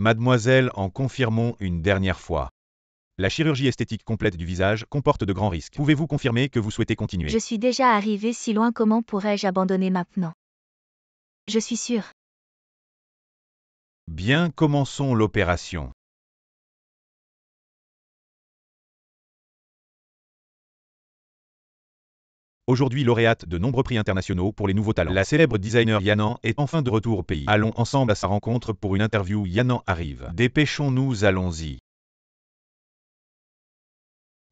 Mademoiselle, en confirmons une dernière fois. La chirurgie esthétique complète du visage comporte de grands risques. Pouvez-vous confirmer que vous souhaitez continuer? Je suis déjà arrivée si loin, comment pourrais-je abandonner maintenant? Je suis sûre. Bien, commençons l'opération. Aujourd'hui lauréate de nombreux prix internationaux pour les nouveaux talents, la célèbre designer Yanan est enfin de retour au pays. Allons ensemble à sa rencontre pour une interview. Yanan arrive. Dépêchons-nous, allons-y.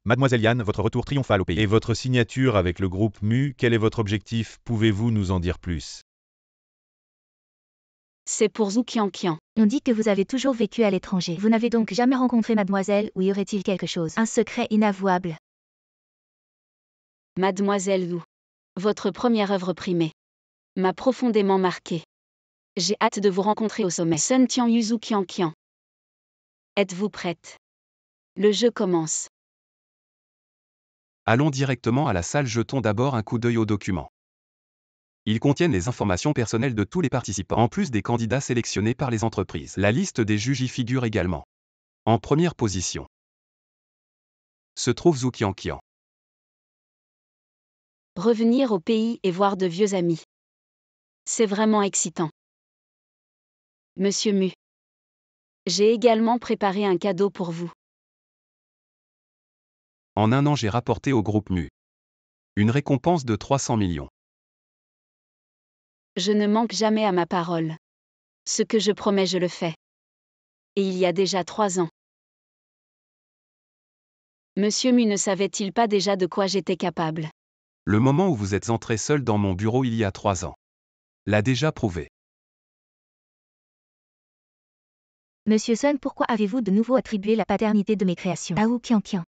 Mademoiselle Yan, votre retour triomphal au pays. Et votre signature avec le groupe MU, quel est votre objectif? Pouvez-vous nous en dire plus? C'est pour Zhou Qianqian. On dit que vous avez toujours vécu à l'étranger. Vous n'avez donc jamais rencontré mademoiselle, ou y aurait-il quelque chose? Un secret inavouable. Mademoiselle Zhou. Votre première œuvre primée m'a profondément marqué. J'ai hâte de vous rencontrer au sommet. Sun Tianyu Zhou Qianqian. Êtes-vous prête? Le jeu commence. Allons directement à la salle, jetons d'abord un coup d'œil aux documents. Ils contiennent les informations personnelles de tous les participants, en plus des candidats sélectionnés par les entreprises. La liste des juges y figure également. En première position se trouve Zhou Qianqian. Revenir au pays et voir de vieux amis. C'est vraiment excitant. Monsieur Mu. J'ai également préparé un cadeau pour vous. En un an, j'ai rapporté au groupe MU une récompense de 300 millions. Je ne manque jamais à ma parole. Ce que je promets, je le fais. Et il y a déjà 3 ans. Monsieur Mu ne savait-il pas déjà de quoi j'étais capable? Le moment où vous êtes entré seul dans mon bureau il y a 3 ans l'a déjà prouvé. Monsieur Sun, pourquoi avez-vous de nouveau attribué la paternité de mes créations à Zhou Qianqian?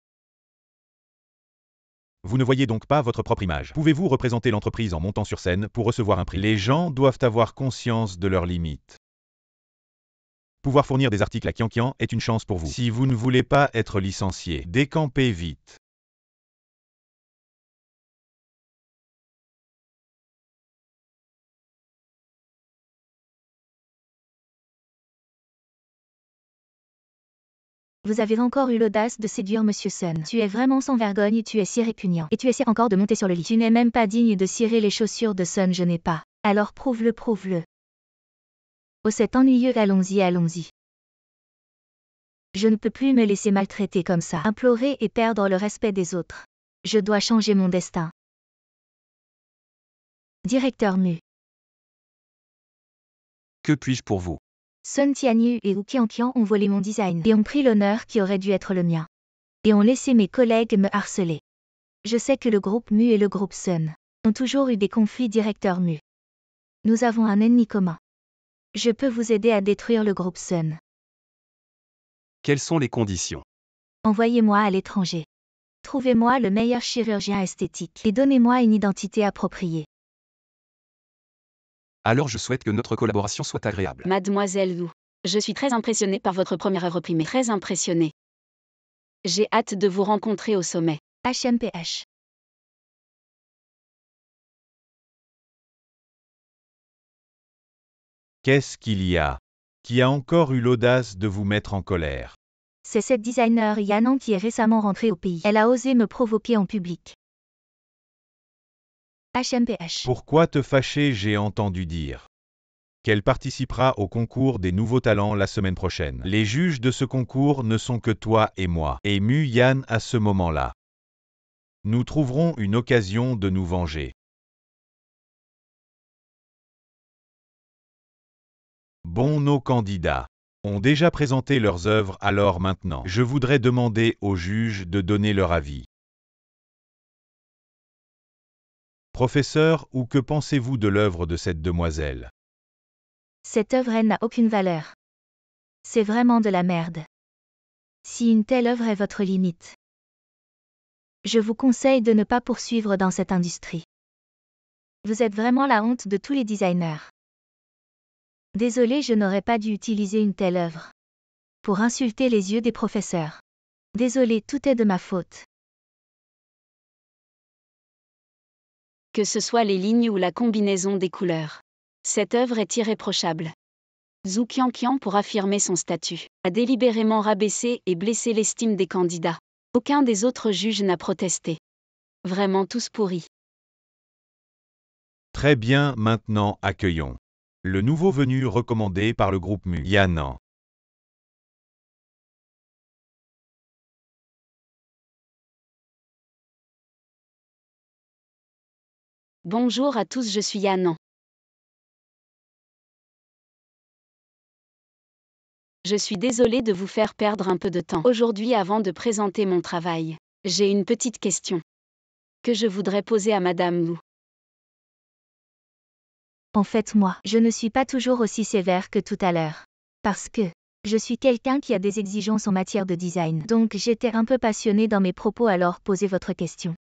Vous ne voyez donc pas votre propre image. Pouvez-vous représenter l'entreprise en montant sur scène pour recevoir un prix? Les gens doivent avoir conscience de leurs limites. Pouvoir fournir des articles à Qianqian est une chance pour vous. Si vous ne voulez pas être licencié, décampez vite. Vous avez encore eu l'audace de séduire Monsieur Sun. Tu es vraiment sans vergogne, tu es si répugnant. Et tu essaies encore de monter sur le lit. Tu n'es même pas digne de cirer les chaussures de Sun, je n'ai pas. Alors prouve-le, prouve-le. Oh, c'est ennuyeux, allons-y, allons-y. Je ne peux plus me laisser maltraiter comme ça. Implorer et perdre le respect des autres. Je dois changer mon destin. Directeur Mu. Que puis-je pour vous? Sun Tianyu et Zhou Qianqian ont volé mon design et ont pris l'honneur qui aurait dû être le mien. Et ont laissé mes collègues me harceler. Je sais que le groupe Mu et le groupe Sun ont toujours eu des conflits, directeur Mu. Nous avons un ennemi commun. Je peux vous aider à détruire le groupe Sun. Quelles sont les conditions? Envoyez-moi à l'étranger. Trouvez-moi le meilleur chirurgien esthétique et donnez-moi une identité appropriée. Alors je souhaite que notre collaboration soit agréable. Mademoiselle Zhou. Je suis très impressionnée par votre première œuvre primée. Très impressionnée. J'ai hâte de vous rencontrer au sommet. HMPH. Qu'est-ce qu'il y a? Qui a encore eu l'audace de vous mettre en colère? C'est cette designer Yanan qui est récemment rentrée au pays. Elle a osé me provoquer en public. HMPH. Pourquoi te fâcher? J'ai entendu dire qu'elle participera au concours des nouveaux talents la semaine prochaine. Les juges de ce concours ne sont que toi et moi, et Mu Yan à ce moment-là. Nous trouverons une occasion de nous venger. Bon, nos candidats ont déjà présenté leurs œuvres, alors maintenant, je voudrais demander aux juges de donner leur avis. Professeur, ou que pensez-vous de l'œuvre de cette demoiselle? Cette œuvre, elle n'a aucune valeur. C'est vraiment de la merde. Si une telle œuvre est votre limite, je vous conseille de ne pas poursuivre dans cette industrie. Vous êtes vraiment la honte de tous les designers. Désolé, je n'aurais pas dû utiliser une telle œuvre pour insulter les yeux des professeurs. Désolé, tout est de ma faute. Que ce soit les lignes ou la combinaison des couleurs. Cette œuvre est irréprochable. Zhu Qianqian, pour affirmer son statut, a délibérément rabaissé et blessé l'estime des candidats. Aucun des autres juges n'a protesté. Vraiment tous pourris. Très bien, maintenant accueillons le nouveau venu recommandé par le groupe Mu, Yanan. Bonjour à tous, je suis Yanan. Je suis désolée de vous faire perdre un peu de temps aujourd'hui avant de présenter mon travail. J'ai une petite question que je voudrais poser à Madame Wu. En fait, moi, je ne suis pas toujours aussi sévère que tout à l'heure. Parce que je suis quelqu'un qui a des exigences en matière de design. Donc j'étais un peu passionnée dans mes propos, alors posez votre question.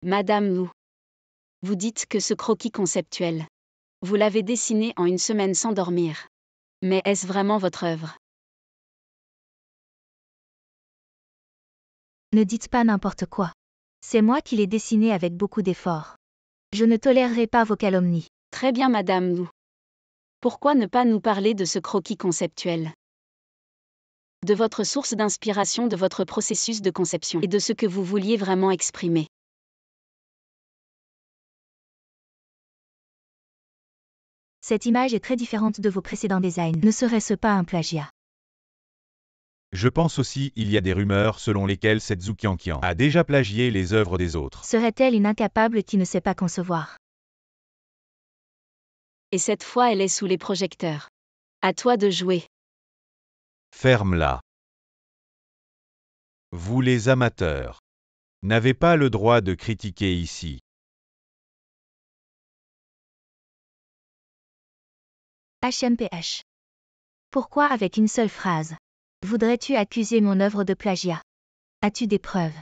Madame Wu, vous dites que ce croquis conceptuel, vous l'avez dessiné en une semaine sans dormir. Mais est-ce vraiment votre œuvre? Ne dites pas n'importe quoi. C'est moi qui l'ai dessiné avec beaucoup d'efforts. Je ne tolérerai pas vos calomnies. Très bien, Madame Wu. Pourquoi ne pas nous parler de ce croquis conceptuel? De votre source d'inspiration, de votre processus de conception et de ce que vous vouliez vraiment exprimer. Cette image est très différente de vos précédents designs. Ne serait-ce pas un plagiat? Je pense aussi il y a des rumeurs selon lesquelles cette Zhu Qianqian a déjà plagié les œuvres des autres. Serait-elle une incapable qui ne sait pas concevoir? Et cette fois, elle est sous les projecteurs. À toi de jouer. Ferme-la. Vous les amateurs n'avez pas le droit de critiquer ici. HMPH. Pourquoi avec une seule phrase voudrais-tu accuser mon œuvre de plagiat? As-tu des preuves?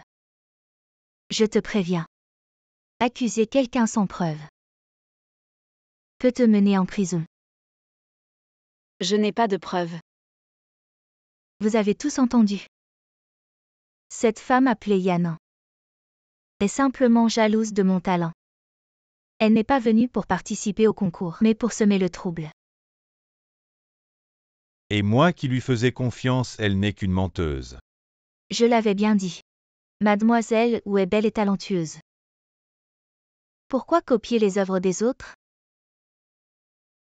Je te préviens. Accuser quelqu'un sans preuve peut te mener en prison. Je n'ai pas de preuves. Vous avez tous entendu. Cette femme appelée Yanan est simplement jalouse de mon talent. Elle n'est pas venue pour participer au concours, mais pour semer le trouble. Et moi qui lui faisais confiance, elle n'est qu'une menteuse. Je l'avais bien dit. Mademoiselle Wu est belle et talentueuse. Pourquoi copier les œuvres des autres?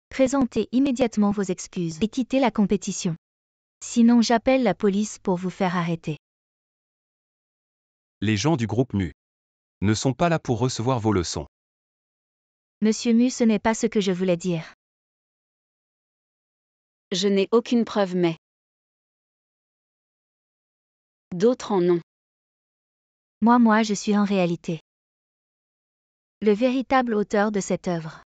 Présentez immédiatement vos excuses et quittez la compétition. Sinon j'appelle la police pour vous faire arrêter. Les gens du groupe Mu ne sont pas là pour recevoir vos leçons. Monsieur Mu, ce n'est pas ce que je voulais dire. Je n'ai aucune preuve, mais d'autres en ont. Moi, je suis en réalité le véritable auteur de cette œuvre.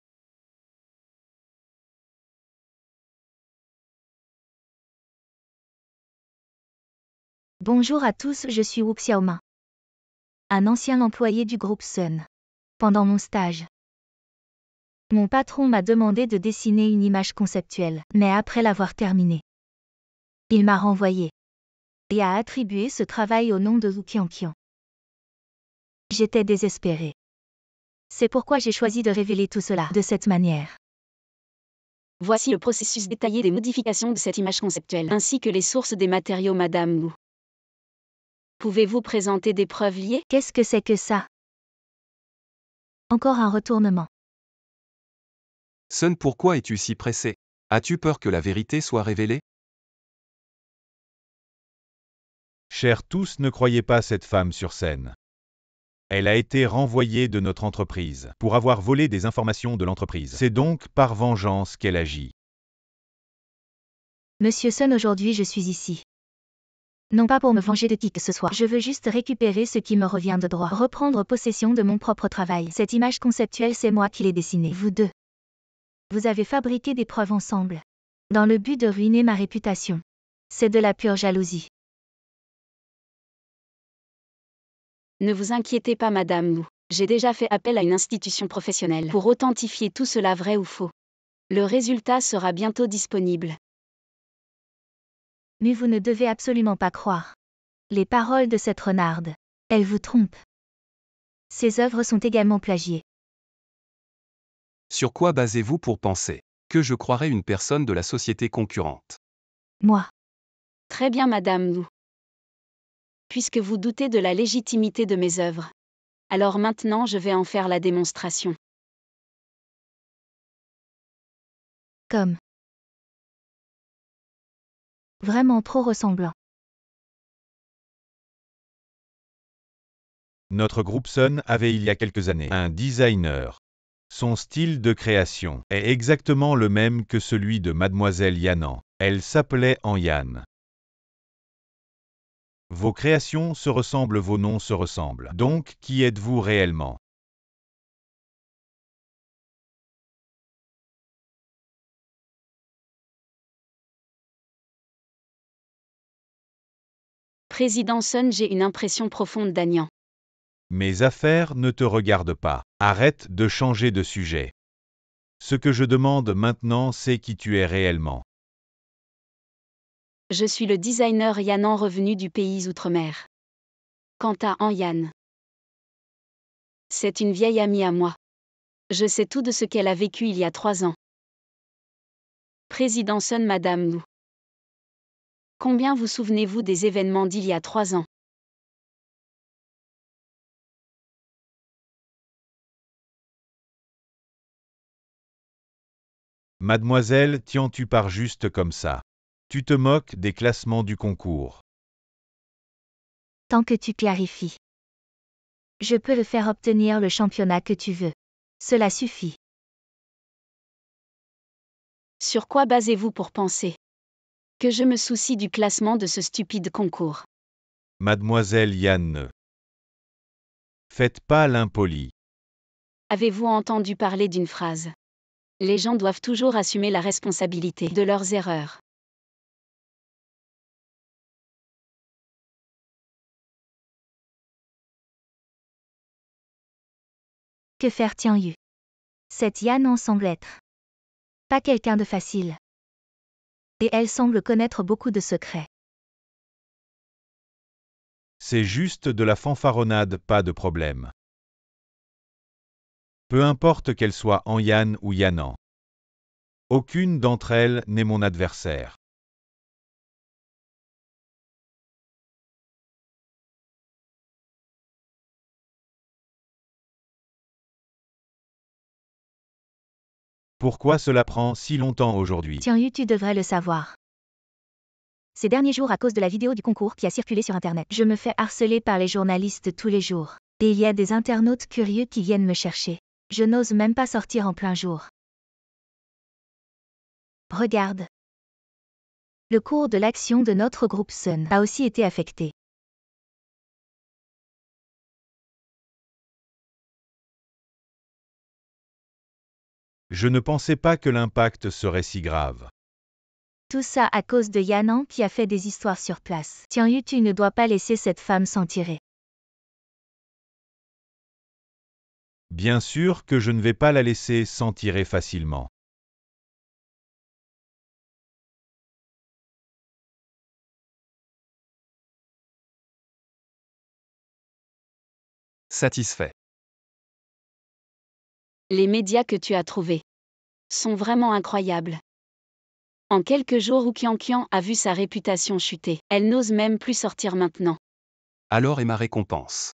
Bonjour à tous, je suis Wu Xiaoma, un ancien employé du groupe Sun. Pendant mon stage, mon patron m'a demandé de dessiner une image conceptuelle, mais après l'avoir terminée, il m'a renvoyé et a attribué ce travail au nom de Zhu Qianqian. J'étais désespérée. C'est pourquoi j'ai choisi de révéler tout cela de cette manière. Voici le processus détaillé des modifications de cette image conceptuelle, ainsi que les sources des matériaux, Madame Wu. Pouvez-vous présenter des preuves liées? Qu'est-ce que c'est que ça? Encore un retournement. Sun, pourquoi es-tu si pressé? As-tu peur que la vérité soit révélée? Chers tous, ne croyez pas cette femme sur scène. Elle a été renvoyée de notre entreprise pour avoir volé des informations de l'entreprise. C'est donc par vengeance qu'elle agit. Monsieur Sun, aujourd'hui je suis ici. Non pas pour me venger de qui que ce soit. Je veux juste récupérer ce qui me revient de droit. Reprendre possession de mon propre travail. Cette image conceptuelle, c'est moi qui l'ai dessinée. Vous deux. Vous avez fabriqué des preuves ensemble. Dans le but de ruiner ma réputation. C'est de la pure jalousie. Ne vous inquiétez pas, Madame Wu. J'ai déjà fait appel à une institution professionnelle pour authentifier tout cela, vrai ou faux. Le résultat sera bientôt disponible. Mais vous ne devez absolument pas croire les paroles de cette renarde. Elle vous trompe. Ses œuvres sont également plagiées. Sur quoi basez-vous pour penser Que je croirais une personne de la société concurrente. Moi. Très bien, Madame Wu. Puisque vous doutez de la légitimité de mes œuvres. Alors maintenant je vais en faire la démonstration. Comme. Vraiment trop ressemblant. Notre groupe Sun avait il y a quelques années un designer. Son style de création est exactement le même que celui de Mademoiselle Yanan. Elle s'appelait Yan. Vos créations se ressemblent, vos noms se ressemblent. Donc, qui êtes-vous réellement? Président Sun, j'ai une impression profonde d'Agnan. Mes affaires ne te regardent pas. Arrête de changer de sujet. Ce que je demande maintenant, c'est qui tu es réellement. Je suis le designer Yanan revenu du pays outre-mer. Quant à Yan, c'est une vieille amie à moi. Je sais tout de ce qu'elle a vécu il y a 3 ans. Président Sun, Madame Wu. Combien vous souvenez-vous des événements d'il y a 3 ans? Mademoiselle, tu pars juste comme ça. Tu te moques des classements du concours. Tant que tu clarifies. Je peux le faire obtenir le championnat que tu veux. Cela suffit. Sur quoi basez-vous pour penser que je me soucie du classement de ce stupide concours? Mademoiselle Yan, ne faites pas l'impoli. Avez-vous entendu parler d'une phrase? Les gens doivent toujours assumer la responsabilité de leurs erreurs. Que faire Tianyu? Cette Yanan semble être pas quelqu'un de facile. Et elle semble connaître beaucoup de secrets. C'est juste de la fanfaronnade, pas de problème. Peu importe qu'elle soit Yan ou Yanan. Aucune d'entre elles n'est mon adversaire. Pourquoi cela prend si longtemps aujourd'hui? Tianyu, tu devrais le savoir. Ces derniers jours, à cause de la vidéo du concours qui a circulé sur Internet, je me fais harceler par les journalistes tous les jours. Et il y a des internautes curieux qui viennent me chercher. Je n'ose même pas sortir en plein jour. Regarde. Le cours de l'action de notre groupe Sun a aussi été affecté. Je ne pensais pas que l'impact serait si grave. Tout ça à cause de Yanan qui a fait des histoires sur place. Tianyu, tu ne dois pas laisser cette femme s'en tirer. Bien sûr que je ne vais pas la laisser s'en tirer facilement. Satisfait. Les médias que tu as trouvés sont vraiment incroyables. En quelques jours, Wu Qianqian a vu sa réputation chuter. Elle n'ose même plus sortir maintenant. Alors est ma récompense.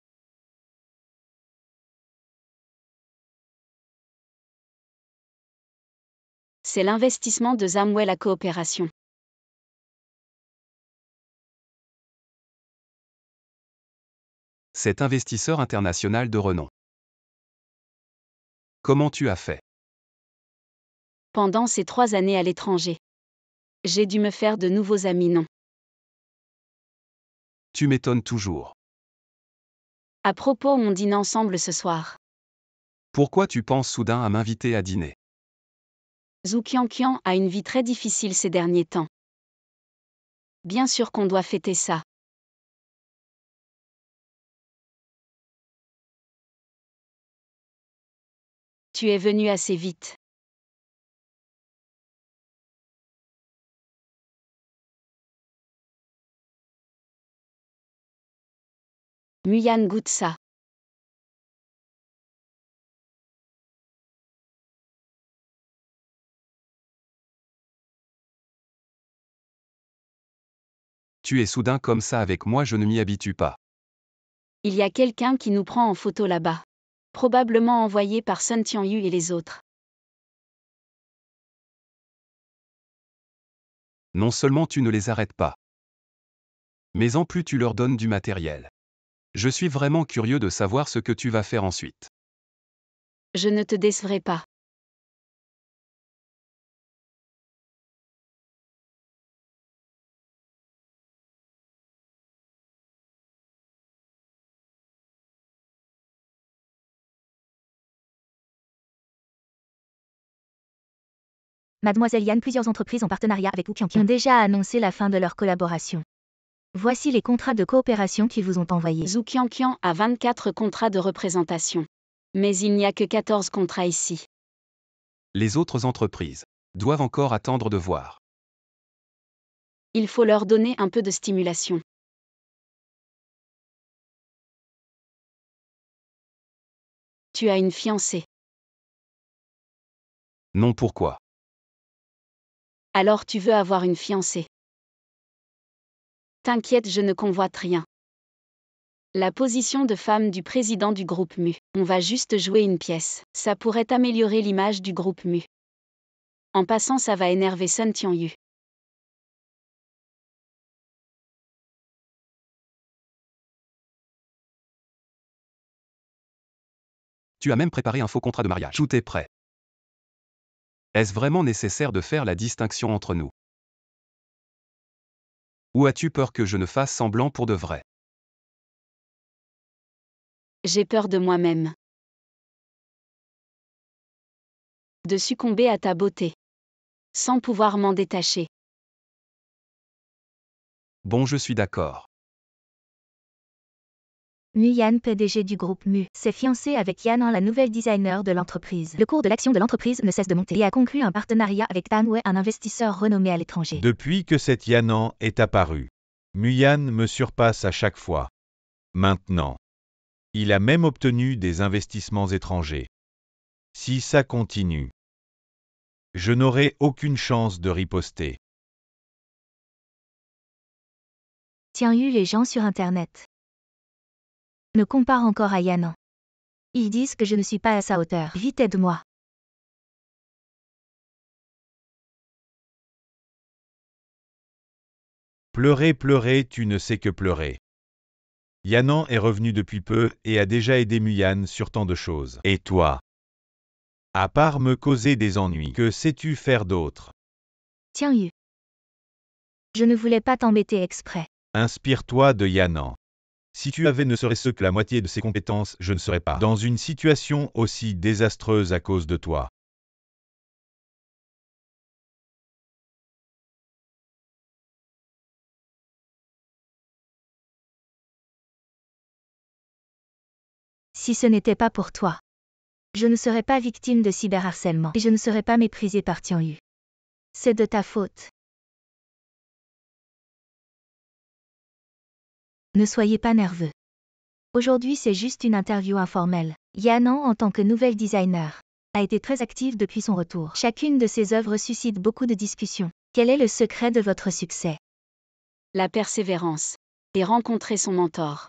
C'est l'investissement de Zamwell à coopération. Cet investisseur international de renom. Comment tu as fait? Pendant ces 3 années à l'étranger, j'ai dû me faire de nouveaux amis, non? Tu m'étonnes toujours. À propos, on dîne ensemble ce soir. Pourquoi tu penses soudain à m'inviter à dîner? Zhu Qianqian a une vie très difficile ces derniers temps. Bien sûr qu'on doit fêter ça. Tu es venu assez vite. Muyan goûte ça. Tu es soudain comme ça avec moi, je ne m'y habitue pas. Il y a quelqu'un qui nous prend en photo là-bas. Probablement envoyé par Sun Tianyu et les autres. Non seulement tu ne les arrêtes pas, mais en plus tu leur donnes du matériel. Je suis vraiment curieux de savoir ce que tu vas faire ensuite. Je ne te décevrai pas. Mademoiselle Yan, plusieurs entreprises en partenariat avec Wu Qianqian ont déjà annoncé la fin de leur collaboration. Voici les contrats de coopération qu'ils vous ont envoyés. Zhu Qianqian a 24 contrats de représentation. Mais il n'y a que 14 contrats ici. Les autres entreprises doivent encore attendre de voir. Il faut leur donner un peu de stimulation. Tu as une fiancée. Non, pourquoi? Alors tu veux avoir une fiancée. T'inquiète, je ne convoite rien. La position de femme du président du groupe Mu. On va juste jouer une pièce. Ça pourrait améliorer l'image du groupe Mu. En passant, ça va énerver Sun Tianyu. Tu as même préparé un faux contrat de mariage. Tout est prêt. Est-ce vraiment nécessaire de faire la distinction entre nous? Ou as-tu peur que je ne fasse semblant pour de vrai? J'ai peur de moi-même. De succomber à ta beauté. Sans pouvoir m'en détacher. Bon, je suis d'accord. Mu Yan, PDG du groupe Mu, s'est fiancé avec Yan, la nouvelle designer de l'entreprise. Le cours de l'action de l'entreprise ne cesse de monter et a conclu un partenariat avec Tanwei, un investisseur renommé à l'étranger. Depuis que cette Yanan est apparue, Muyan me surpasse à chaque fois. Maintenant, il a même obtenu des investissements étrangers. Si ça continue, je n'aurai aucune chance de riposter. Tianyu, les gens sur Internet me comparent encore à Yanan. Ils disent que je ne suis pas à sa hauteur. Vite, aide-moi. Pleurer, pleurer, tu ne sais que pleurer. Yanan est revenu depuis peu et a déjà aidé Muyan sur tant de choses. Et toi? À part me causer des ennuis, que sais-tu faire d'autre? Tianyu. Je ne voulais pas t'embêter exprès. Inspire-toi de Yanan. Si tu avais ne serait-ce que la moitié de ses compétences, je ne serais pas dans une situation aussi désastreuse à cause de toi. Si ce n'était pas pour toi, je ne serais pas victime de cyberharcèlement et je ne serais pas méprisée par Tianyu. C'est de ta faute. Ne soyez pas nerveux. Aujourd'hui, c'est juste une interview informelle. Yanan, en tant que nouvelle designer, a été très active depuis son retour. Chacune de ses œuvres suscite beaucoup de discussions. Quel est le secret de votre succès? La persévérance. Et rencontrer son mentor.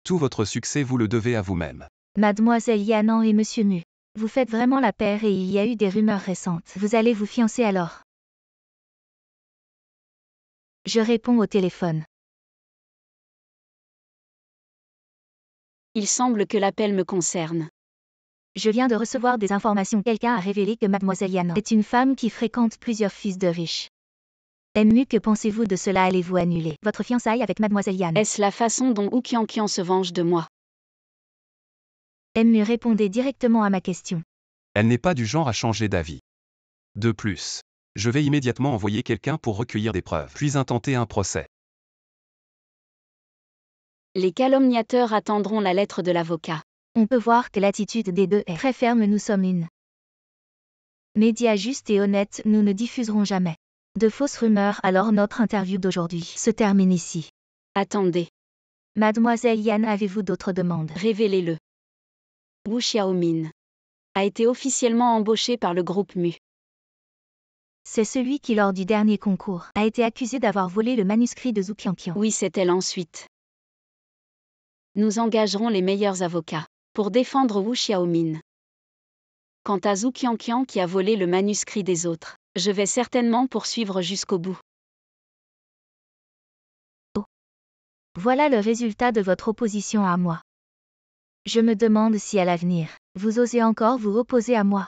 Tout votre succès, vous le devez à vous-même. Mademoiselle Yanan et Monsieur Mu, vous faites vraiment la paire et il y a eu des rumeurs récentes. Vous allez vous fiancer alors? Je réponds au téléphone. Il semble que l'appel me concerne. Je viens de recevoir des informations. Quelqu'un a révélé que Mademoiselle Yanan est une femme qui fréquente plusieurs fils de riches. Mu, que pensez-vous de cela? Allez-vous annuler votre fiançailles avec Mademoiselle Yan? Est-ce la façon dont Wu Qianqian se venge de moi? Mu, répondez directement à ma question. Elle n'est pas du genre à changer d'avis. De plus, je vais immédiatement envoyer quelqu'un pour recueillir des preuves, puis intenter un procès. Les calomniateurs attendront la lettre de l'avocat. On peut voir que l'attitude des deux est très ferme. Nous sommes une média juste et honnête, nous ne diffuserons jamais de fausses rumeurs. Alors notre interview d'aujourd'hui se termine ici. Attendez. Mademoiselle Yan, avez-vous d'autres demandes? Révélez-le. Wu Xiaomin a été officiellement embauché par le groupe Mu. C'est celui qui, lors du dernier concours, a été accusé d'avoir volé le manuscrit de Zhu Qianqian. Oui, c'est elle ensuite. Nous engagerons les meilleurs avocats pour défendre Wu Xiaomin. Quant à Zhu Qianqian qui a volé le manuscrit des autres, je vais certainement poursuivre jusqu'au bout. Voilà le résultat de votre opposition à moi. Je me demande si à l'avenir, vous osez encore vous opposer à moi.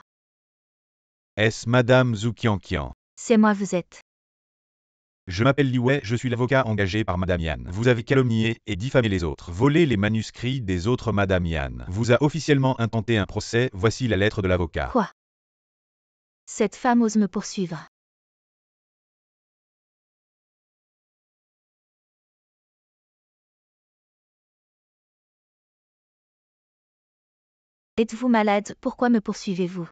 Est-ce Madame Zhu Qianqian? C'est moi vous êtes. Je m'appelle Li Wei, je suis l'avocat engagé par Madame Yan. Vous avez calomnié et diffamé les autres, volé les manuscrits des autres. Madame Yan vous a officiellement intenté un procès, voici la lettre de l'avocat. Quoi? Cette femme ose me poursuivre. Êtes-vous malade? Pourquoi me poursuivez-vous?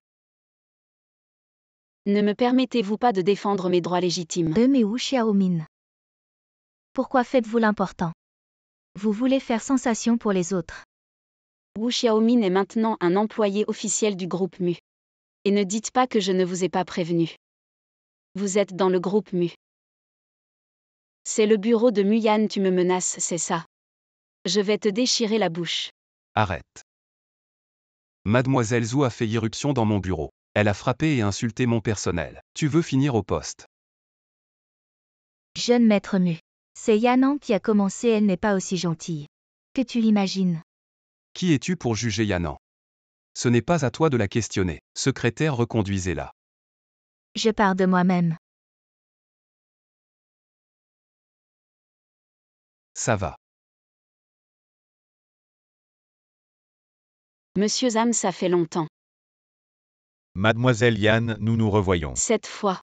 Ne me permettez-vous pas de défendre mes droits légitimes? Mais Wu Xiaomin. Pourquoi faites-vous l'important? Vous voulez faire sensation pour les autres. Wu Xiaomin est maintenant un employé officiel du groupe Mu. Et ne dites pas que je ne vous ai pas prévenu. Vous êtes dans le groupe Mu. C'est le bureau de Mu Yan, tu me menaces, c'est ça. Je vais te déchirer la bouche. Arrête. Mademoiselle Zhu a fait irruption dans mon bureau. Elle a frappé et insulté mon personnel. Tu veux finir au poste? Jeune maître Mu. C'est Yanan qui a commencé, elle n'est pas aussi gentille que tu l'imagines. Qui es-tu pour juger Yanan? Ce n'est pas à toi de la questionner. Secrétaire, reconduisez-la. Je pars de moi-même. Ça va. Monsieur Zam, ça fait longtemps. Mademoiselle Yan, nous nous revoyons. Cette fois.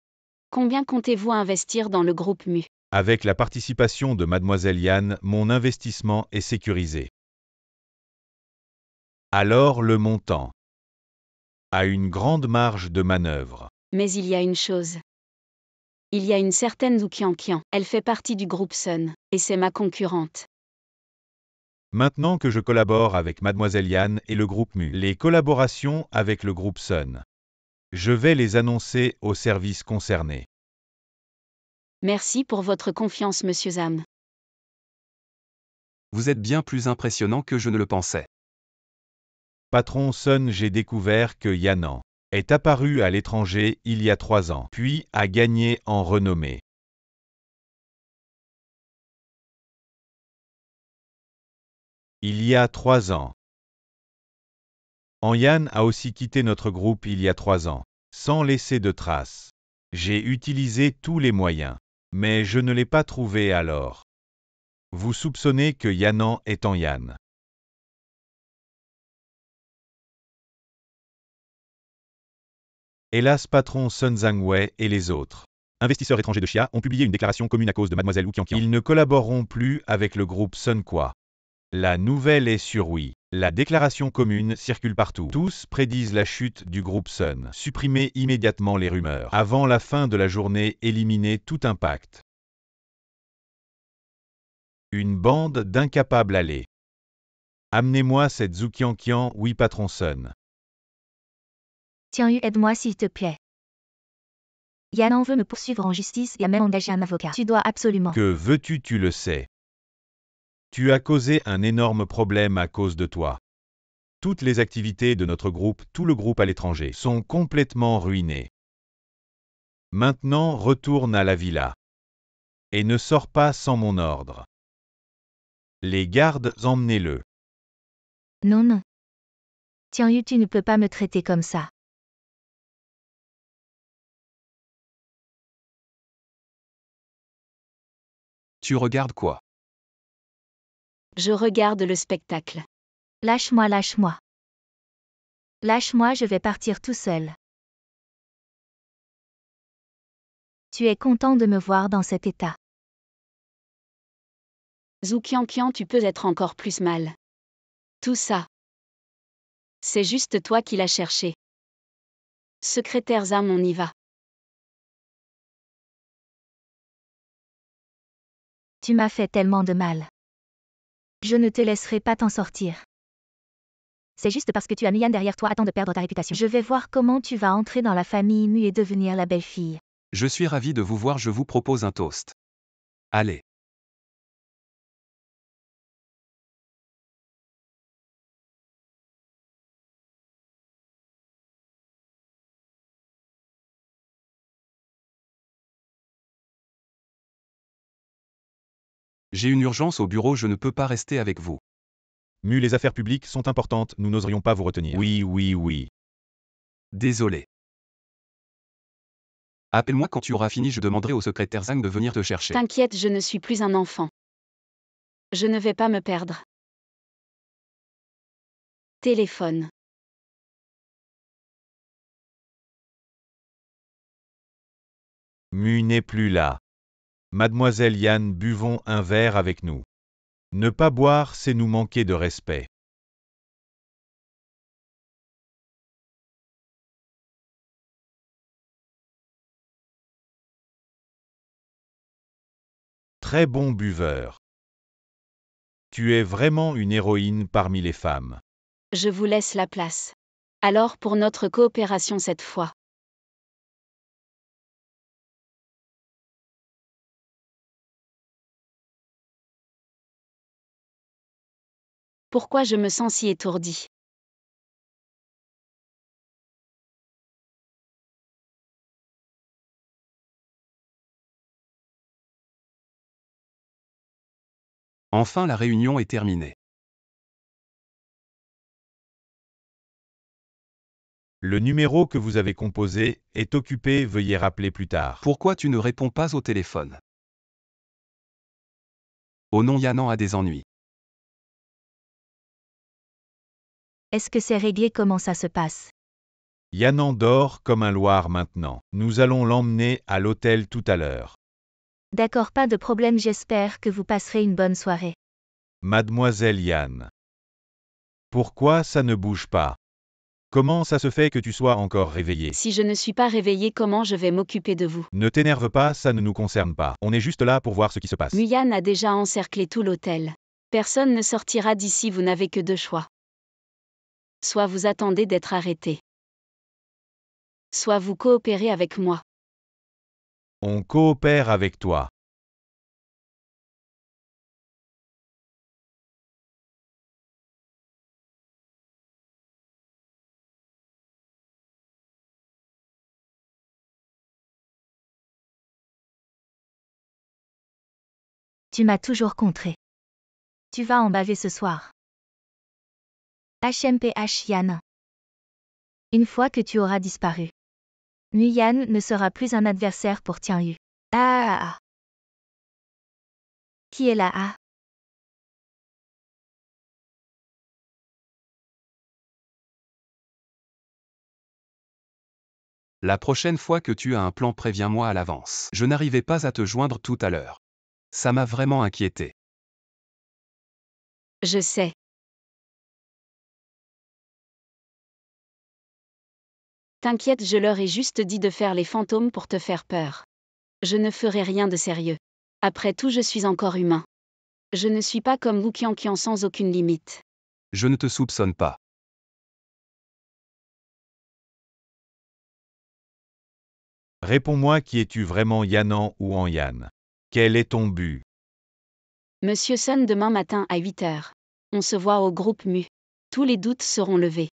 Combien comptez-vous investir dans le groupe Mu? Avec la participation de Mademoiselle Yan, mon investissement est sécurisé. Alors le montant a une grande marge de manœuvre. Mais il y a une chose. Il y a une certaine Zhu Qianqian. Elle fait partie du groupe Sun, et c'est ma concurrente. Maintenant que je collabore avec Mademoiselle Yan et le groupe Mu, les collaborations avec le groupe Sun, je vais les annoncer aux services concernés. Merci pour votre confiance, Monsieur Zam. Vous êtes bien plus impressionnant que je ne le pensais. Patron Sun, j'ai découvert que Yanan est apparu à l'étranger il y a 3 ans, puis a gagné en renommée. Il y a 3 ans. Yan a aussi quitté notre groupe il y a 3 ans, sans laisser de traces. J'ai utilisé tous les moyens, mais je ne l'ai pas trouvé alors. Vous soupçonnez que Yanan est en Yan. Hélas, patron Sun Zhangwei et les autres investisseurs étrangers de Xia ont publié une déclaration commune à cause de Mademoiselle Wu Qianqian. Ils ne collaboreront plus avec le groupe Sun quoi. La nouvelle est sur oui. La déclaration commune circule partout. Tous prédisent la chute du groupe Sun. Supprimez immédiatement les rumeurs. Avant la fin de la journée, éliminez tout impact. Une bande d'incapables allez. Amenez-moi cette Zhu Qianqian, oui patron Sun. Tiens, aide-moi s'il te plaît. Yanan veut me poursuivre en justice et a même engagé un avocat. Tu dois absolument. Que veux-tu, tu le sais. Tu as causé un énorme problème à cause de toi. Toutes les activités de notre groupe, tout le groupe à l'étranger, sont complètement ruinées. Maintenant, retourne à la villa. Et ne sors pas sans mon ordre. Les gardes, emmenez-le. Non, non. Tiens, tu ne peux pas me traiter comme ça. Tu regardes quoi? Je regarde le spectacle. Lâche-moi, lâche-moi. Lâche-moi, je vais partir tout seul. Tu es content de me voir dans cet état. Zhu Qianqian, tu peux être encore plus mal. Tout ça. C'est juste toi qui l'as cherché. Secrétaire Zam, on y va. Tu m'as fait tellement de mal. Je ne te laisserai pas t'en sortir. C'est juste parce que tu as Yan derrière toi, attends de perdre ta réputation. Je vais voir comment tu vas entrer dans la famille Mu et devenir la belle-fille Je suis ravi de vous voir, je vous propose un toast. Allez. J'ai une urgence au bureau, je ne peux pas rester avec vous. Les affaires publiques sont importantes, nous n'oserions pas vous retenir. Oui. Désolé. Appelle-moi quand tu auras fini, je demanderai au secrétaire Zhang de venir te chercher. T'inquiète, je ne suis plus un enfant. Je ne vais pas me perdre. Téléphone. Mu n'est plus là. Mademoiselle Yan, buvons un verre avec nous. Ne pas boire, c'est nous manquer de respect. Très bon buveur. Tu es vraiment une héroïne parmi les femmes. Je vous laisse la place. Alors pour notre coopération cette fois. Pourquoi je me sens si étourdie? Enfin, la réunion est terminée. Le numéro que vous avez composé est occupé, veuillez rappeler plus tard. Pourquoi tu ne réponds pas au téléphone? Oh non, Yanan a des ennuis. Est-ce que c'est réglé? Comment ça se passe? Yanan dort comme un loir maintenant. Nous allons l'emmener à l'hôtel tout à l'heure. D'accord, pas de problème, j'espère que vous passerez une bonne soirée. Mademoiselle Yan. Pourquoi ça ne bouge pas? Comment ça se fait que tu sois encore réveillée? Si je ne suis pas réveillée, comment je vais m'occuper de vous? Ne t'énerve pas, ça ne nous concerne pas. On est juste là pour voir ce qui se passe. Muyan a déjà encerclé tout l'hôtel. Personne ne sortira d'ici, vous n'avez que deux choix. Soit vous attendez d'être arrêté. Soit vous coopérez avec moi. On coopère avec toi. Tu m'as toujours contré. Tu vas en baver ce soir. HMPH Yan. Une fois que tu auras disparu, Muyan ne sera plus un adversaire pour Tian Yu. Ah. Qui est là? Ah. La prochaine fois que tu as un plan, préviens-moi à l'avance. Je n'arrivais pas à te joindre tout à l'heure. Ça m'a vraiment inquiété. Je sais. T'inquiète, je leur ai juste dit de faire les fantômes pour te faire peur. Je ne ferai rien de sérieux. Après tout, je suis encore humain. Je ne suis pas comme Wu Qianqian sans aucune limite. Je ne te soupçonne pas. Réponds-moi, qui es-tu vraiment, Yanan ou en Yan? Quel est ton but? Monsieur Sun, demain matin à 8 heures. On se voit au groupe Mu. Tous les doutes seront levés.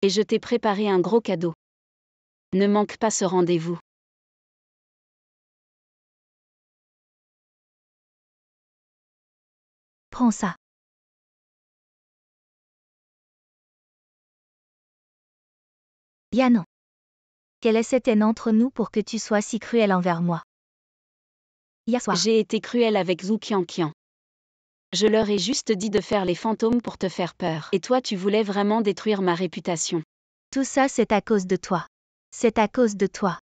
Et je t'ai préparé un gros cadeau. Ne manque pas ce rendez-vous. Prends ça. Yanan. Quelle est cette haine entre nous pour que tu sois si cruel envers moi? Hier soir. J'ai été cruel avec Zhu Qianqian. Je leur ai juste dit de faire les fantômes pour te faire peur. Et toi, tu voulais vraiment détruire ma réputation. Tout ça, c'est à cause de toi. C'est à cause de toi.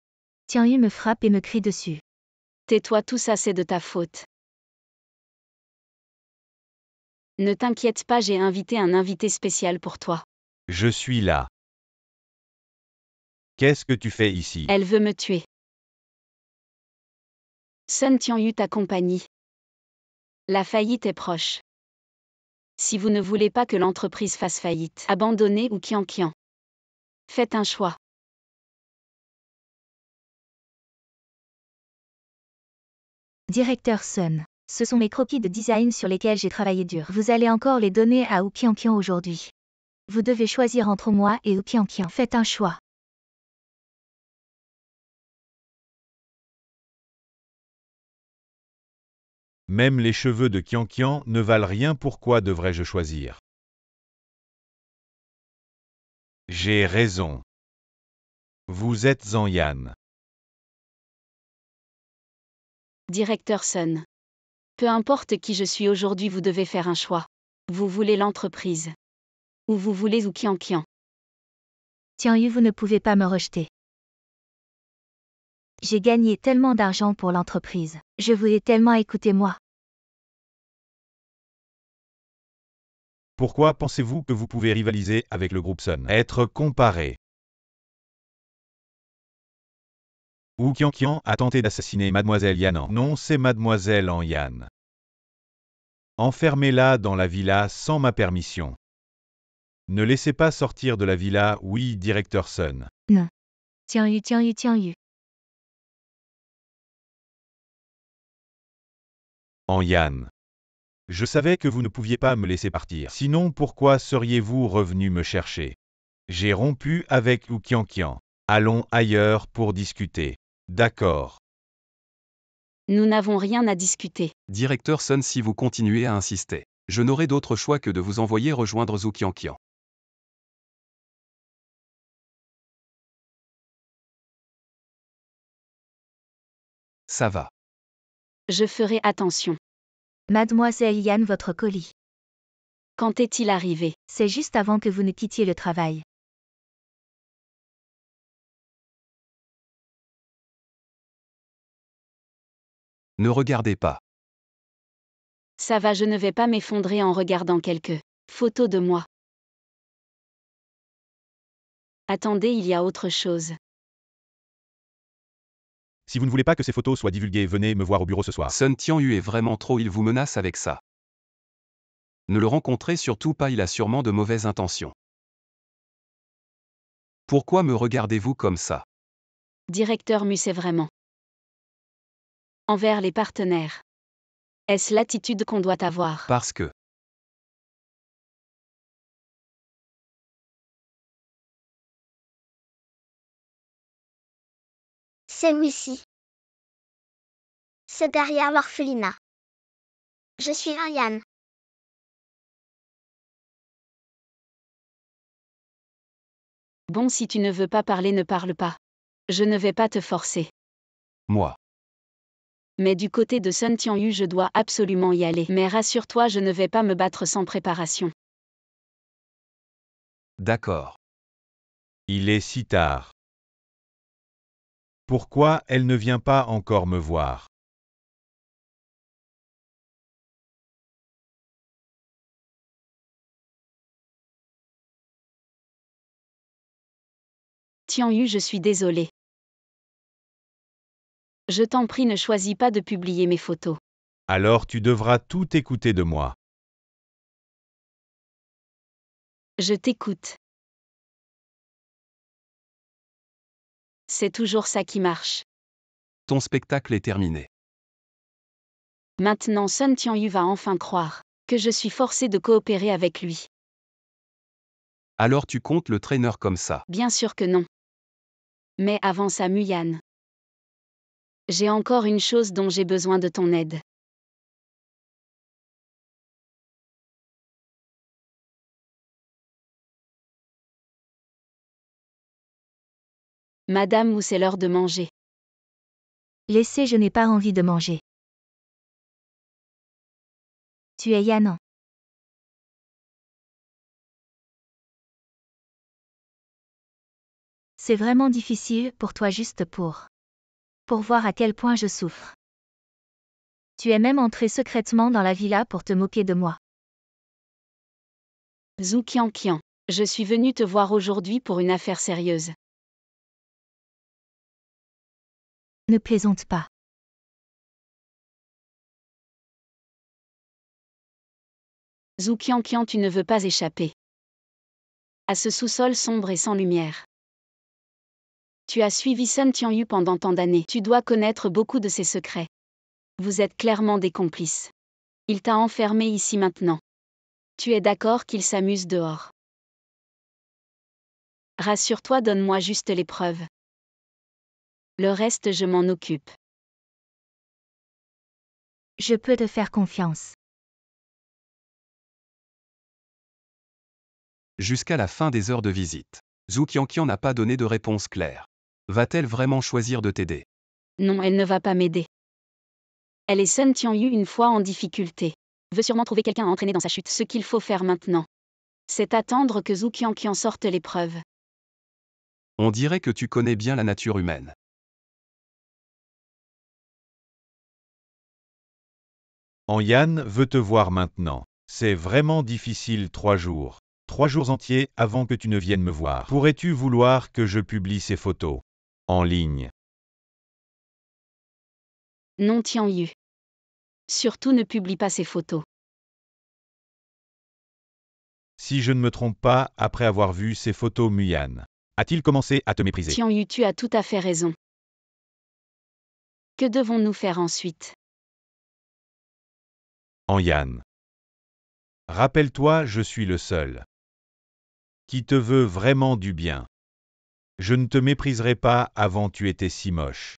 Tian Yu me frappe et me crie dessus. Tais-toi, tout ça c'est de ta faute. Ne t'inquiète pas, j'ai invité un invité spécial pour toi. Je suis là. Qu'est-ce que tu fais ici? Elle veut me tuer. Sun Tianyu t'accompagne. La faillite est proche. Si vous ne voulez pas que l'entreprise fasse faillite, abandonnez ou Qianqian. Faites un choix. Directeur Sun. Ce sont mes croquis de design sur lesquels j'ai travaillé dur. Vous allez encore les donner à Wu Qianqian aujourd'hui. Vous devez choisir entre moi et Wu Qianqian. Faites un choix. Même les cheveux de Qianqian ne valent rien, pourquoi devrais-je choisir? J'ai raison. Vous êtes en Yan. Directeur Sun. Peu importe qui je suis aujourd'hui, vous devez faire un choix. Vous voulez l'entreprise. Ou vous voulez Wu Qianqian. Tian Yu, vous ne pouvez pas me rejeter. J'ai gagné tellement d'argent pour l'entreprise. Je vous ai tellement écouté moi. Pourquoi pensez-vous que vous pouvez rivaliser avec le groupe Sun? Être comparé. Wu Qianqian a tenté d'assassiner Mademoiselle Yan. Non, c'est Mademoiselle en Yan. Enfermez-la dans la villa sans ma permission. Ne laissez pas sortir de la villa, oui, directeur Sun. Non. Tian Yu, Tian Yu, Tian Yu. En Yan. Je savais que vous ne pouviez pas me laisser partir. Sinon, pourquoi seriez-vous revenu me chercher? J'ai rompu avec Wu Qianqian. Allons ailleurs pour discuter. D'accord. Nous n'avons rien à discuter. Directeur Sun, si vous continuez à insister, je n'aurai d'autre choix que de vous envoyer rejoindre Wu Qianqian. Ça va. Je ferai attention. Mademoiselle Yan, votre colis. Quand est-il arrivé? C'est juste avant que vous ne quittiez le travail. Ne regardez pas. Ça va, je ne vais pas m'effondrer en regardant quelques photos de moi. Attendez, il y a autre chose. Si vous ne voulez pas que ces photos soient divulguées, venez me voir au bureau ce soir. Sun Tianyu est vraiment trop, il vous menace avec ça. Ne le rencontrez surtout pas, il a sûrement de mauvaises intentions. Pourquoi me regardez-vous comme ça? Directeur Mu, c'est vraiment envers les partenaires. Est-ce l'attitude qu'on doit avoir? Parce que. C'est Missy. C'est derrière l'orphelinat. Je suis un Yan. Bon, si tu ne veux pas parler, ne parle pas. Je ne vais pas te forcer. Moi. Mais du côté de Sun Tianyu, je dois absolument y aller. Mais rassure-toi, je ne vais pas me battre sans préparation. D'accord. Il est si tard. Pourquoi elle ne vient pas encore me voir? Tianyu, je suis désolée. Je t'en prie, ne choisis pas de publier mes photos. Alors tu devras tout écouter de moi. Je t'écoute. C'est toujours ça qui marche. Ton spectacle est terminé. Maintenant Sun Tianyu va enfin croire que je suis forcée de coopérer avec lui. Alors tu comptes le traîner comme ça? Bien sûr que non. Mais avant ça, Muyan. J'ai encore une chose dont j'ai besoin de ton aide. Madame, ou c'est l'heure de manger? Laissez, je n'ai pas envie de manger. Tu es Yanan. C'est vraiment difficile pour toi juste pour voir à quel point je souffre. Tu es même entré secrètement dans la villa pour te moquer de moi. Zhu Qianqian, je suis venue te voir aujourd'hui pour une affaire sérieuse. Ne plaisante pas. Zhu Qianqian, tu ne veux pas échapper à ce sous-sol sombre et sans lumière. Tu as suivi Sun Tianyu pendant tant d'années. Tu dois connaître beaucoup de ses secrets. Vous êtes clairement des complices. Il t'a enfermé ici maintenant. Tu es d'accord qu'il s'amuse dehors. Rassure-toi, donne-moi juste les preuves. Le reste, je m'en occupe. Je peux te faire confiance. Jusqu'à la fin des heures de visite. Zhu Qianqian n'a pas donné de réponse claire. Va-t-elle vraiment choisir de t'aider? Non, elle ne va pas m'aider. Elle est Sun Tianyu une fois en difficulté. Veut sûrement trouver quelqu'un à entraîner dans sa chute. Ce qu'il faut faire maintenant, c'est attendre que Zhu Qianqian sorte les preuves. On dirait que tu connais bien la nature humaine. Yan veut te voir maintenant. C'est vraiment difficile 3 jours. 3 jours entiers avant que tu ne viennes me voir. Pourrais-tu vouloir que je publie ces photos en ligne? Non, Tianyu. Surtout ne publie pas ces photos. Si je ne me trompe pas, après avoir vu ces photos, Muyan a-t-il commencé à te mépriser? Tianyu, tu as tout à fait raison. Que devons-nous faire ensuite? Yan. Rappelle-toi, je suis le seul qui te veut vraiment du bien. Je ne te mépriserai pas avant tu étais si moche.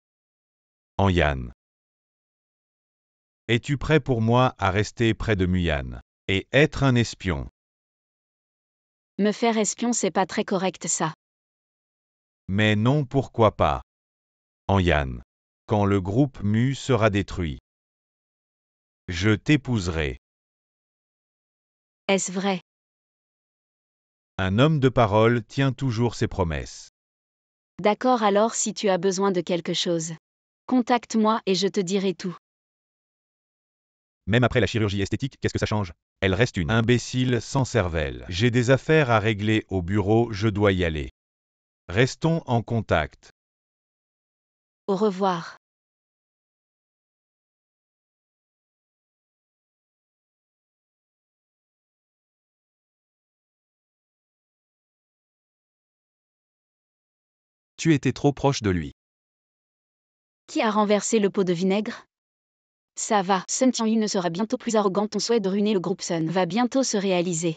Yan. Es-tu prêt pour moi à rester près de Muyan et être un espion? Me faire espion, c'est pas très correct ça. Mais non, pourquoi pas? Yan. Quand le groupe Mu sera détruit, je t'épouserai. Est-ce vrai? Un homme de parole tient toujours ses promesses. D'accord, alors si tu as besoin de quelque chose, contacte-moi et je te dirai tout. Même après la chirurgie esthétique, qu'est-ce que ça change? Elle reste une imbécile sans cervelle. J'ai des affaires à régler au bureau, je dois y aller. Restons en contact. Au revoir. Tu étais trop proche de lui. Qui a renversé le pot de vinaigre? Ça va, Sun Tianyu ne sera bientôt plus arrogant. Ton souhait de ruiner le groupe Sun va bientôt se réaliser.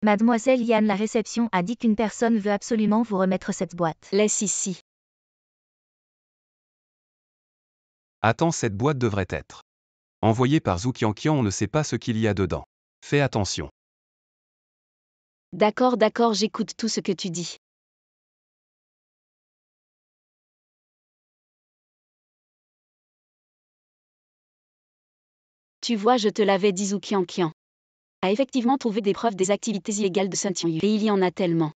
Mademoiselle Yan, la réception a dit qu'une personne veut absolument vous remettre cette boîte. Laisse ici. Attends, cette boîte devrait être envoyée par Zhu Qianqian, on ne sait pas ce qu'il y a dedans. Fais attention. D'accord, d'accord, j'écoute tout ce que tu dis. Tu vois, je te l'avais dit, Zhu Qianqian a effectivement trouvé des preuves des activités illégales de Sun Tianyu. Et il y en a tellement.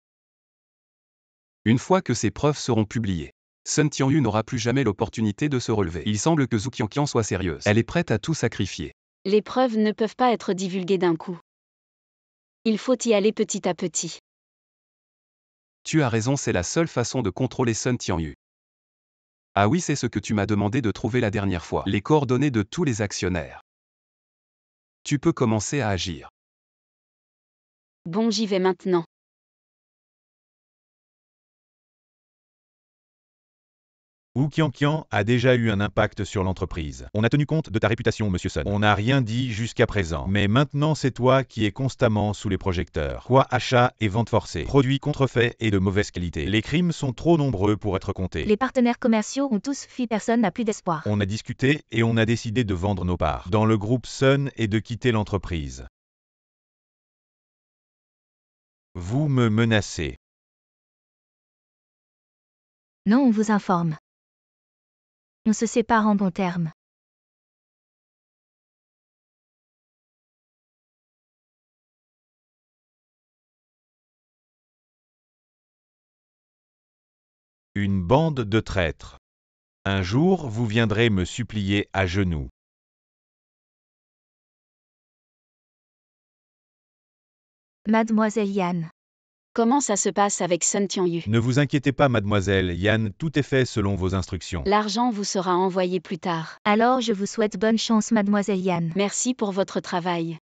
Une fois que ces preuves seront publiées, Sun Tianyu n'aura plus jamais l'opportunité de se relever. Il semble que Zhu Qianqian soit sérieuse. Elle est prête à tout sacrifier. Les preuves ne peuvent pas être divulguées d'un coup. Il faut y aller petit à petit. Tu as raison, c'est la seule façon de contrôler Sun Tianyu. Ah oui, c'est ce que tu m'as demandé de trouver la dernière fois. Les coordonnées de tous les actionnaires. Tu peux commencer à agir. Bon, j'y vais maintenant. Wu Qianqian a déjà eu un impact sur l'entreprise. On a tenu compte de ta réputation, Monsieur Sun. On n'a rien dit jusqu'à présent. Mais maintenant, c'est toi qui es constamment sous les projecteurs. Quoi, achat et vente forcée, produits contrefaits et de mauvaise qualité. Les crimes sont trop nombreux pour être comptés. Les partenaires commerciaux ont tous fui, personne n'a plus d'espoir. On a discuté et on a décidé de vendre nos parts dans le groupe Sun et de quitter l'entreprise. Vous me menacez. Non, on vous informe. On se sépare en bons termes. Une bande de traîtres. Un jour, vous viendrez me supplier à genoux. Mademoiselle Yan. Comment ça se passe avec Sun Tianyu? Ne vous inquiétez pas, mademoiselle Yan, tout est fait selon vos instructions. L'argent vous sera envoyé plus tard. Alors je vous souhaite bonne chance, Mademoiselle Yan. Merci pour votre travail.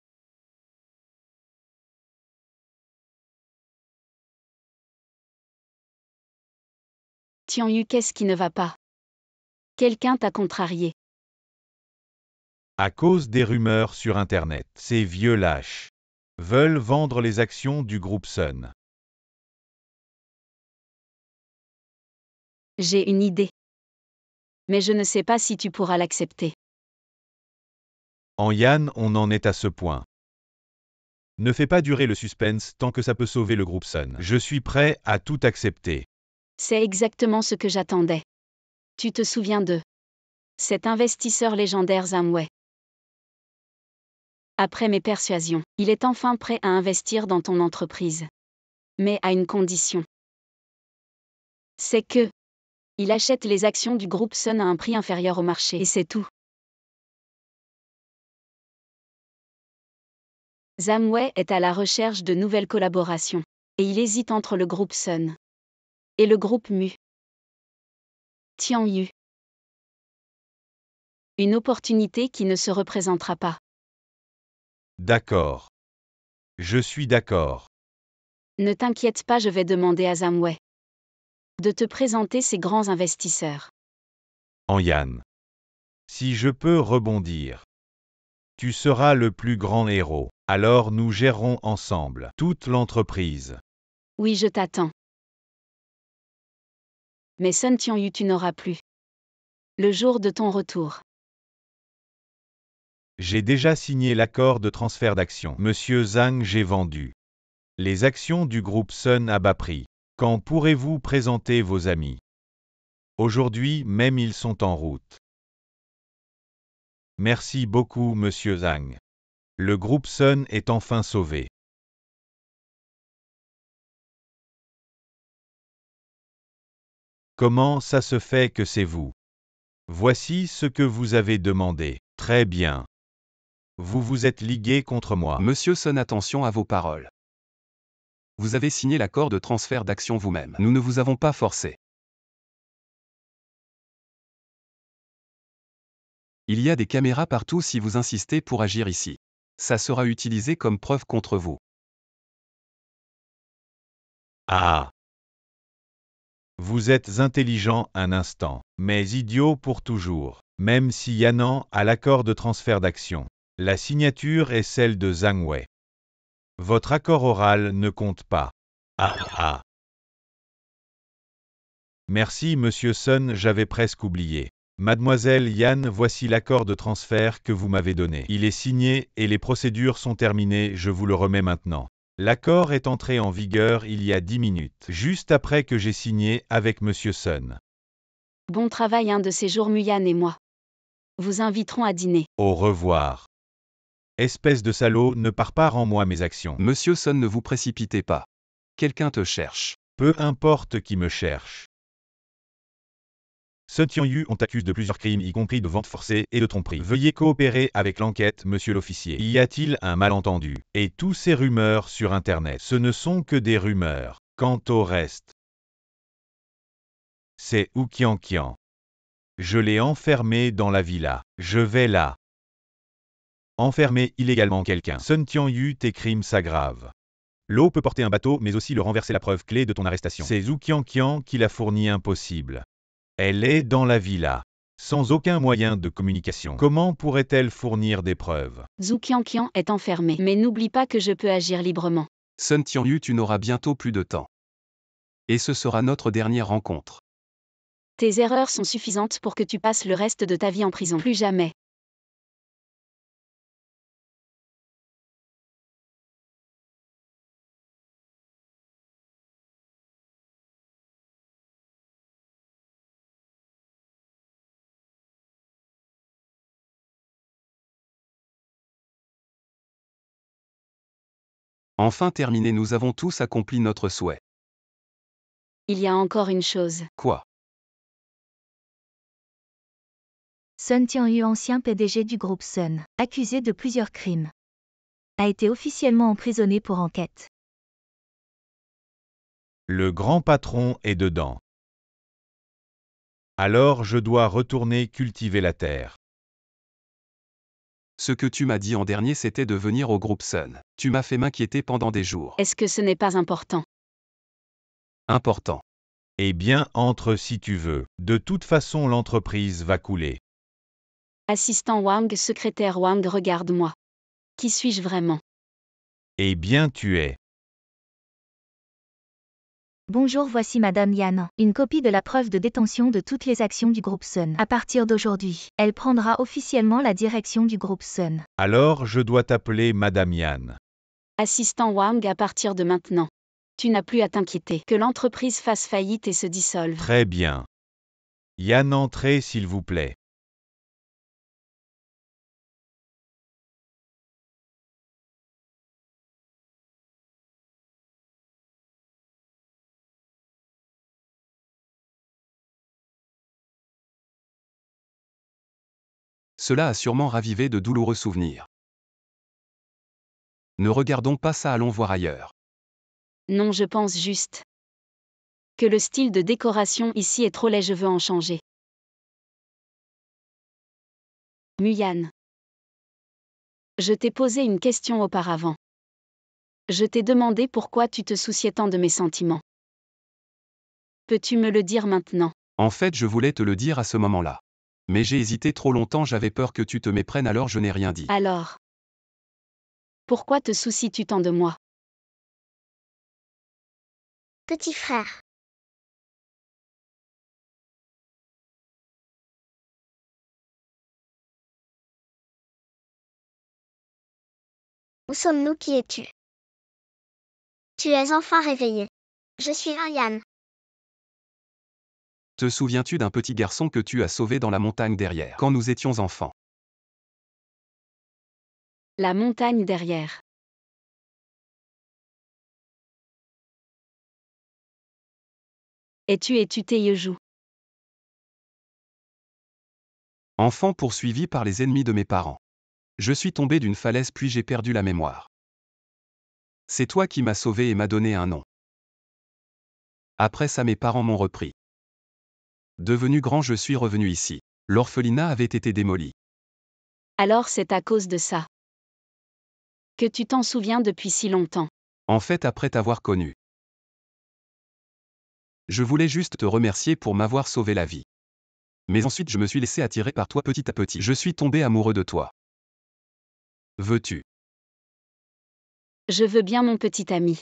Tianyu, qu'est-ce qui ne va pas? Quelqu'un t'a contrarié. À cause des rumeurs sur Internet, ces vieux lâches veulent vendre les actions du groupe Sun. J'ai une idée. Mais je ne sais pas si tu pourras l'accepter. En Yann, on en est à ce point. Ne fais pas durer le suspense tant que ça peut sauver le groupe Sun. Je suis prêt à tout accepter. C'est exactement ce que j'attendais. Tu te souviens de cet investisseur légendaire Zamway. Après mes persuasions, il est enfin prêt à investir dans ton entreprise. Mais à une condition. C'est que il achète les actions du groupe Sun à un prix inférieur au marché. Et c'est tout. Zamway est à la recherche de nouvelles collaborations. Et il hésite entre le groupe Sun et le groupe Mu. Tianyu. Une opportunité qui ne se représentera pas. D'accord. Je suis d'accord. Ne t'inquiète pas, je vais demander à Zamway de te présenter ses grands investisseurs. En Yann. Si je peux rebondir. Tu seras le plus grand héros. Alors nous gérerons ensemble toute l'entreprise. Oui, je t'attends. Mais Sun Tianyu, tu n'auras plus. Le jour de ton retour. J'ai déjà signé l'accord de transfert d'actions. Monsieur Zhang, j'ai vendu les actions du groupe Sun à bas prix. Quand pourrez-vous présenter vos amis? Aujourd'hui même ils sont en route. Merci beaucoup, Monsieur Zhang. Le groupe Sun est enfin sauvé. Comment ça se fait que c'est vous? Voici ce que vous avez demandé. Très bien. Vous vous êtes ligué contre moi. Monsieur Sun, attention à vos paroles. Vous avez signé l'accord de transfert d'actions vous-même. Nous ne vous avons pas forcé. Il y a des caméras partout si vous insistez pour agir ici. Ça sera utilisé comme preuve contre vous. Ah. Vous êtes intelligent un instant, mais idiot pour toujours. Même si Yannan a l'accord de transfert d'actions, la signature est celle de Zhang Wei. Votre accord oral ne compte pas. Ah. Merci Monsieur Sun, j'avais presque oublié. Mademoiselle Yan, voici l'accord de transfert que vous m'avez donné. Il est signé et les procédures sont terminées, je vous le remets maintenant. L'accord est entré en vigueur il y a 10 minutes, juste après que j'ai signé avec Monsieur Sun. Bon travail, un de ces jours, Muyan et moi vous inviterons à dîner. Au revoir. Espèce de salaud, ne pars pas, rends-moi mes actions. Monsieur Sun, ne vous précipitez pas. Quelqu'un te cherche. Peu importe qui me cherche. Sun Tianyu, on t'accuse de plusieurs crimes, y compris de vente forcée et de tromperie. Veuillez coopérer avec l'enquête, monsieur l'officier. Y a-t-il un malentendu? Et tous ces rumeurs sur Internet, ce ne sont que des rumeurs. Quant au reste, c'est Wu Qianqian. Je l'ai enfermé dans la villa. Je vais là. Enfermer illégalement quelqu'un. Sun Tianyu, tes crimes s'aggravent. L'eau peut porter un bateau, mais aussi le renverser, la preuve clé de ton arrestation. C'est Wu Qianqian qui l'a fourni, impossible. Elle est dans la villa, sans aucun moyen de communication. Comment pourrait-elle fournir des preuves? Zhu Qianqian est enfermé. Mais n'oublie pas que je peux agir librement. Sun Tianyu, tu n'auras bientôt plus de temps. Et ce sera notre dernière rencontre. Tes erreurs sont suffisantes pour que tu passes le reste de ta vie en prison. Plus jamais. Enfin terminé, nous avons tous accompli notre souhait. Il y a encore une chose. Quoi? Sun Tianyu, ancien PDG du groupe Sun, accusé de plusieurs crimes, a été officiellement emprisonné pour enquête. Le grand patron est dedans. Alors je dois retourner cultiver la terre. Ce que tu m'as dit en dernier, c'était de venir au groupe Sun. Tu m'as fait m'inquiéter pendant des jours. Est-ce que ce n'est pas important? Important. Eh bien, entre si tu veux. De toute façon, l'entreprise va couler. Assistant Wang, secrétaire Wang, regarde-moi. Qui suis-je vraiment? Eh bien, tu es. Bonjour, voici Madame Yan, une copie de la preuve de détention de toutes les actions du groupe Sun. À partir d'aujourd'hui, elle prendra officiellement la direction du groupe Sun. Alors, je dois t'appeler Madame Yan. Assistant Wang, à partir de maintenant. Tu n'as plus à t'inquiéter que l'entreprise fasse faillite et se dissolve. Très bien. Yan, entrez s'il vous plaît. Cela a sûrement ravivé de douloureux souvenirs. Ne regardons pas ça, allons voir ailleurs. Non, je pense juste que le style de décoration ici est trop laid, je veux en changer. Muyan. Je t'ai posé une question auparavant. Je t'ai demandé pourquoi tu te souciais tant de mes sentiments. Peux-tu me le dire maintenant? En fait, je voulais te le dire à ce moment-là. Mais j'ai hésité trop longtemps, j'avais peur que tu te méprennes, alors je n'ai rien dit. Alors, pourquoi te soucies-tu tant de moi? Petit frère. Où sommes-nous? Qui es-tu? Tu es enfin réveillé. Je suis un Yan. Te souviens-tu d'un petit garçon que tu as sauvé dans la montagne derrière, quand nous étions enfants? La montagne derrière. Es-tu Taeyeju? Enfant poursuivi par les ennemis de mes parents. Je suis tombé d'une falaise puis j'ai perdu la mémoire. C'est toi qui m'as sauvé et m'as donné un nom. Après ça, mes parents m'ont repris. Devenu grand, je suis revenu ici. L'orphelinat avait été démoli. Alors c'est à cause de ça que tu t'en souviens depuis si longtemps. En fait, après t'avoir connu. Je voulais juste te remercier pour m'avoir sauvé la vie. Mais ensuite, je me suis laissé attirer par toi petit à petit. Je suis tombé amoureux de toi. Veux-tu? Je veux bien, mon petit ami.